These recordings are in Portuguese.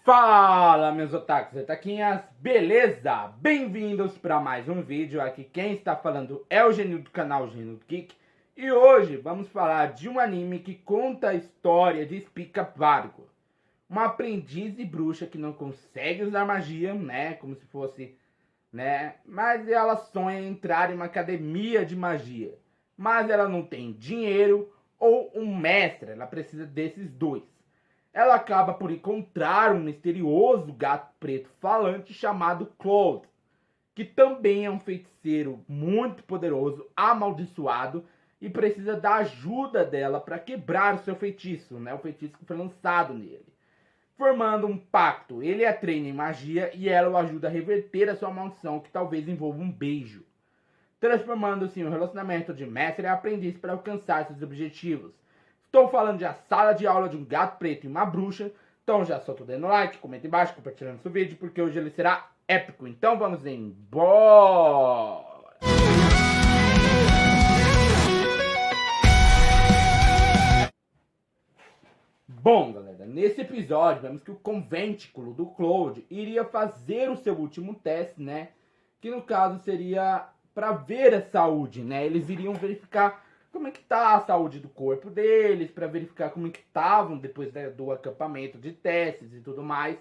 Fala, meus otakus e taquinhas, beleza? Bem-vindos para mais um vídeo. Aqui quem está falando é o Genil do canal Genil do Geek. E hoje vamos falar de um anime que conta a história de Spica Vargo, uma aprendiz de bruxa que não consegue usar magia, né? Como se fosse, né? Mas ela sonha em entrar em uma academia de magia. Mas ela não tem dinheiro ou um mestre, ela precisa desses dois. Ela acaba por encontrar um misterioso gato preto falante chamado Claude, que também é um feiticeiro muito poderoso, amaldiçoado, e precisa da ajuda dela para quebrar o seu feitiço, né? O feitiço que foi lançado nele. Formando um pacto, ele a treina em magia e ela o ajuda a reverter a sua maldição, que talvez envolva um beijo, transformando-se em um relacionamento de mestre e aprendiz para alcançar seus objetivos. Estou falando de a sala de aula de um gato preto e uma bruxa. Então já solta o dedo no like, comenta embaixo, compartilhando esse vídeo, porque hoje ele será épico. Então vamos embora! Bom, galera, nesse episódio vemos que o conventículo do Claude iria fazer o seu último teste, né? Que no caso seria para ver a saúde, né? Eles iriam verificar como é que tá a saúde do corpo deles, para verificar como é que estavam depois do acampamento de testes e tudo mais,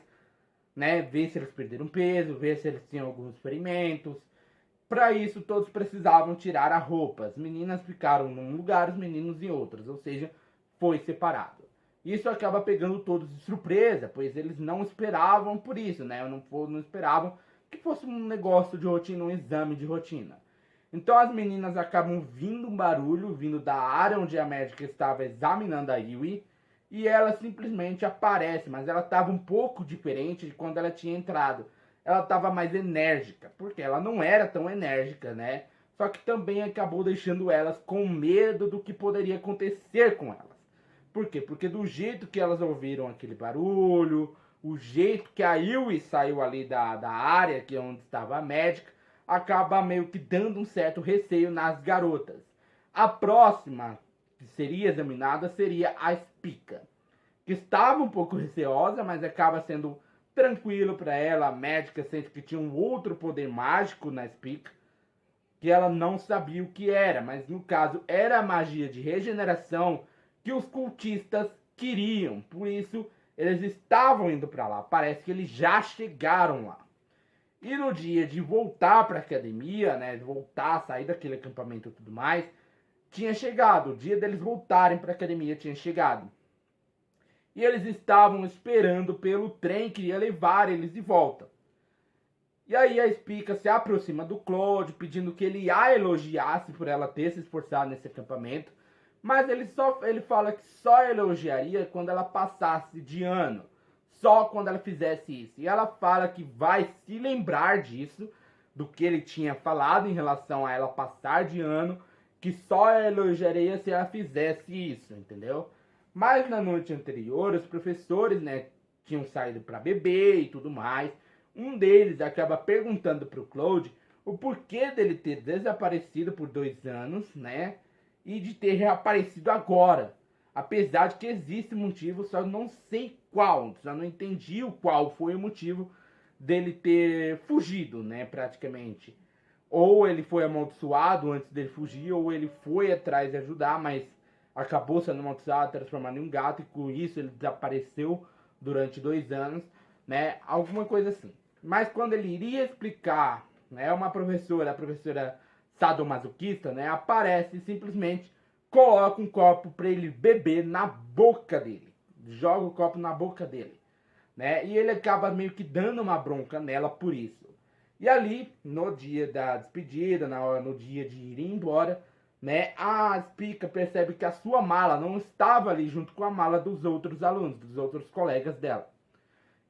né? Ver se eles perderam peso, ver se eles tinham alguns ferimentos. Para isso, todos precisavam tirar a roupa. As meninas ficaram num lugar, os meninos em outros, ou seja, foi separado. Isso acaba pegando todos de surpresa, pois eles não esperavam por isso, né? Não esperavam que fosse um negócio de rotina, um exame de rotina. Então as meninas acabam vindo um barulho, vindo da área onde a médica estava examinando a Yui, e ela simplesmente aparece, mas ela estava um pouco diferente de quando ela tinha entrado. Ela estava mais enérgica, porque ela não era tão enérgica, né? Só que também acabou deixando elas com medo do que poderia acontecer com elas. Por quê? Porque do jeito que elas ouviram aquele barulho, o jeito que a Yui saiu ali da área, que é onde estava a médica, acaba meio que dando um certo receio nas garotas. A próxima que seria examinada seria a Spica, que estava um pouco receosa, mas acaba sendo tranquilo para ela. A médica sente que tinha um outro poder mágico na Spica, que ela não sabia o que era, mas no caso era a magia de regeneração que os cultistas queriam. Por isso eles estavam indo para lá. Parece que eles já chegaram lá. E no dia de voltar para a academia, né, de voltar, sair daquele acampamento e tudo mais, tinha chegado. O dia deles voltarem para a academia tinha chegado. E eles estavam esperando pelo trem que ia levar eles de volta. E aí a Spica se aproxima do Claude, pedindo que ele a elogiasse por ela ter se esforçado nesse acampamento. Mas ele fala que só elogiaria quando ela passasse de ano. Só quando ela fizesse isso. E ela fala que vai se lembrar disso, do que ele tinha falado em relação a ela passar de ano, que só elogiaria se ela fizesse isso, entendeu? Mas na noite anterior, os professores, né, tinham saído para beber e tudo mais. Um deles acaba perguntando para o Claude o porquê dele ter desaparecido por 2 anos, né? E de ter reaparecido agora. Apesar de que existe motivo, só não sei qual. Só não entendi o qual foi o motivo dele ter fugido, né? Praticamente. Ou ele foi amaldiçoado antes dele fugir, ou ele foi atrás de ajudar, mas acabou sendo amaldiçoado, transformado em um gato, e com isso ele desapareceu durante 2 anos, né? Alguma coisa assim. Mas quando ele iria explicar, né? Uma professora, a professora sadomasoquista, né? Aparece e simplesmente coloca um copo para ele beber na boca dele. Joga o copo na boca dele, né? E ele acaba meio que dando uma bronca nela por isso. E ali, no dia da despedida, no dia de ir embora, né? A Spica percebe que a sua mala não estava ali junto com a mala dos outros alunos, dos outros colegas dela.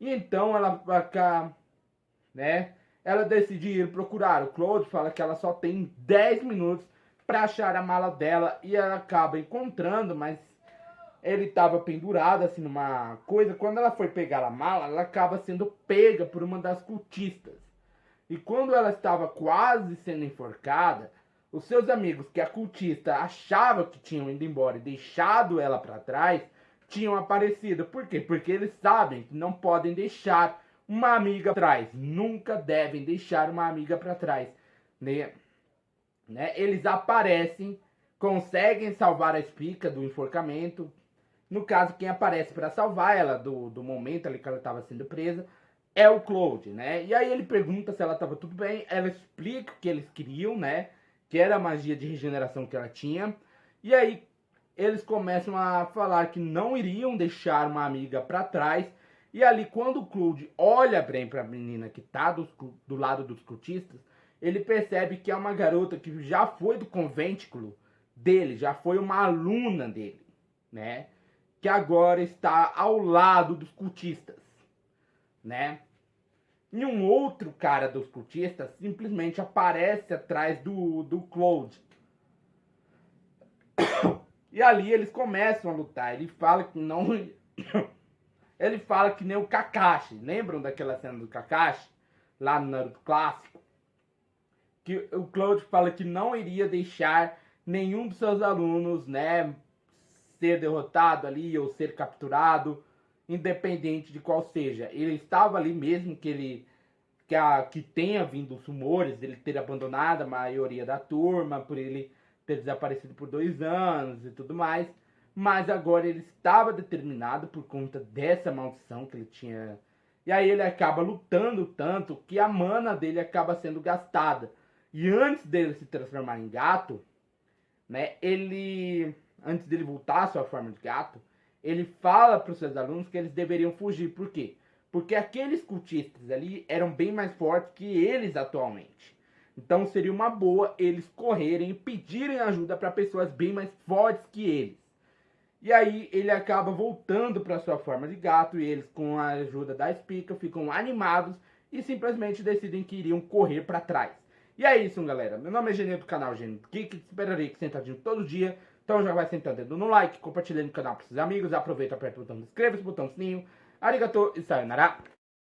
E então ela acaba, né? Ela decide ir procurar. O Claude fala que ela só tem 10 minutos para achar a mala dela e ela acaba encontrando, mas ele estava pendurado assim numa coisa. Quando ela foi pegar a mala, ela acaba sendo pega por uma das cultistas. E quando ela estava quase sendo enforcada, os seus amigos, que a cultista achava que tinham ido embora e deixado ela para trás, tinham aparecido. Por quê? Porque eles sabem que não podem deixar uma amiga para trás. Nunca devem deixar uma amiga para trás. Né? Eles aparecem, conseguem salvar a Spica do enforcamento. No caso, quem aparece para salvar ela do momento ali que ela estava sendo presa é o Claude, né? E aí ele pergunta se ela estava tudo bem, ela explica o que eles queriam, né? Que era a magia de regeneração que ela tinha. E aí eles começam a falar que não iriam deixar uma amiga para trás. E ali quando o Claude olha bem para a menina que tá do lado dos cultistas, ele percebe que é uma garota que já foi do conventículo dele, já foi uma aluna dele, né? Que agora está ao lado dos cultistas, né? E um outro cara dos cultistas simplesmente aparece atrás do Claude. E ali eles começam a lutar. Ele fala que não... Ele fala que nem o Kakashi. Lembram daquela cena do Kakashi? Lá no Naruto clássico? Que o Claude fala que não iria deixar nenhum dos seus alunos, né, ser derrotado ali ou ser capturado, independente de qual seja. Ele estava ali mesmo que tenha vindo os rumores dele ter abandonado a maioria da turma, por ele ter desaparecido por 2 anos e tudo mais. Mas agora ele estava determinado por conta dessa maldição que ele tinha. E aí ele acaba lutando tanto que a mana dele acaba sendo gastada. E antes dele se transformar em gato, né, antes dele voltar à sua forma de gato, ele fala para os seus alunos que eles deveriam fugir. Por quê? Porque aqueles cultistas ali eram bem mais fortes que eles atualmente. Então seria uma boa eles correrem e pedirem ajuda para pessoas bem mais fortes que eles. E aí ele acaba voltando para sua forma de gato e eles, com a ajuda da Spica, ficam animados e simplesmente decidem que iriam correr para trás. E é isso, galera. Meu nome é Genê do canal Genê Geek. Esperarei que sentadinho todo dia. Então já vai sentando dedo no like, compartilhando o canal para seus amigos. Aproveita, aperta o botão de inscreva-se, botão do sininho. Arigatou e sayonara.